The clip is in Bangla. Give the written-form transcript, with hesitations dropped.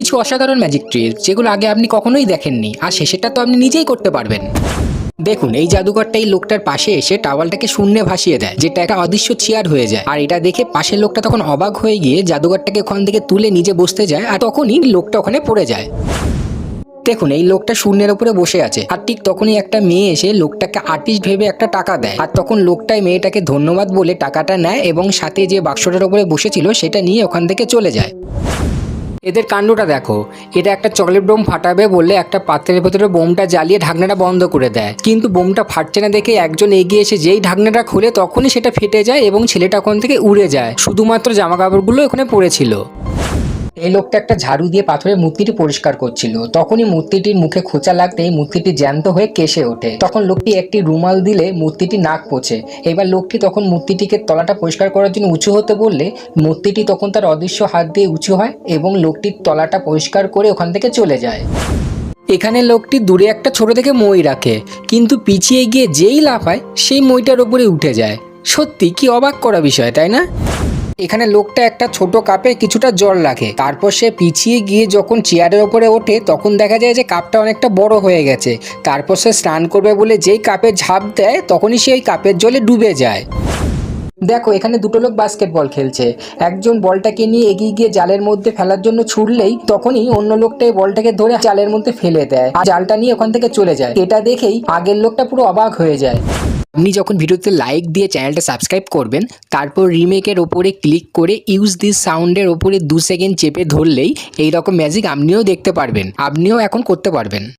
কিছু অসাধারণ ম্যাজিক ট্রিক যেগুলো আগে আপনি কখনোই দেখেননি, আর শেষেরটা তো আপনি নিজেই করতে পারবেন। দেখুন, এই জাদুকরটা এই লোকটার পাশে এসে টাওয়ালটাকে শূন্যে ভাসিয়ে দেয়, যেটা একটা অদৃশ্য চেয়ার হয়ে যায়। আর এটা দেখে পাশের লোকটা তখন অবাক হয়ে গিয়ে জাদুকরটাকে ওখান থেকে তুলে নিজে বসতে যায়, আর তখনই লোকটা ওখানে পড়ে যায়। দেখুন, এই লোকটা শূন্যের উপরে বসে আছে, আর ঠিক তখনই একটা মেয়ে এসে লোকটাকে আর্টিস্ট ভেবে একটা টাকা দেয়। আর তখন লোকটাই মেয়েটাকে ধন্যবাদ বলে টাকাটা নেয় এবং সাথে যে বাক্সটার উপরে বসেছিল সেটা নিয়ে ওখান থেকে চলে যায়। এদের কাণ্ডটা দেখো, এটা একটা চকলেট বোম ফাটাবে বলে একটা পাত্রের ভেতরে বোমটা জ্বালিয়ে ঢাকনাটা বন্ধ করে দেয়, কিন্তু বোমটা ফাটছে না দেখে একজন এগিয়ে এসে যেই ঢাকনাটা খুলে তখনই সেটা ফেটে যায় এবং ছেলেটা ওখান থেকে উড়ে যায়। শুধুমাত্র জামা কাপড়গুলো ওখানে পড়েছিল। এই লোকটা একটা ঝাড়ু দিয়ে পাথরের মূর্তিটি পরিষ্কার করছিল, তখনই মূর্তিটির মুখে খোঁচা লাগতেই মূর্তিটি জ্যান্ত হয়ে কেশে ওঠে। তখন লোকটি একটি রুমাল দিলে মূর্তিটি নাক পোছে। এবার লোকটি তখন মূর্তিটিকে তলাটা পরিষ্কার করার জন্য উঁচু হতে বললে মূর্তিটি তখন তার অদৃশ্য হাত দিয়ে উঁচু হয় এবং লোকটির তলাটা পরিষ্কার করে ওখান থেকে চলে যায়। এখানে লোকটি দূরে একটা ছোট থেকে মই রাখে, কিন্তু পিছিয়ে গিয়ে যেই লাফায় সেই মইটার ওপরে উঠে যায়। সত্যি কি অবাক করা বিষয়, তাই না? এখানে লোকটা একটা ছোট কাপে কিছুটা জল রাখে, তারপর সে পিছিয়ে গিয়ে যখন চেয়ারের ওপরে ওঠে তখন দেখা যায় যে কাপটা অনেকটা বড় হয়ে গেছে। তারপর সে স্নান করবে বলে যেই কাপে ঝাঁপ দেয় তখনই সে ওই কাপের জলে ডুবে যায়। দেখো, এখানে দুটো লোক বাস্কেটবল খেলছে। একজন বলটাকে নিয়ে এগিয়ে গিয়ে জালের মধ্যে ফেলার জন্য ছুড়লেই তখনই অন্য লোকটা এই বলটাকে ধরে জালের মধ্যে ফেলে দেয় আর জালটা নিয়ে ওখান থেকে চলে যায়। এটা দেখেই আগের লোকটা পুরো অবাক হয়ে যায়। আপনি যখন ভিডিওতে লাইক দিয়ে চ্যানেলটা সাবস্ক্রাইব করবেন, তারপর রিমেকের ওপরে ক্লিক করে ইউজ দিস সাউন্ডের ওপরে 2 সেকেন্ড চেপে ধরলেই এইরকম ম্যাজিক আপনিও দেখতে পারবেন, আপনিও এখন করতে পারবেন।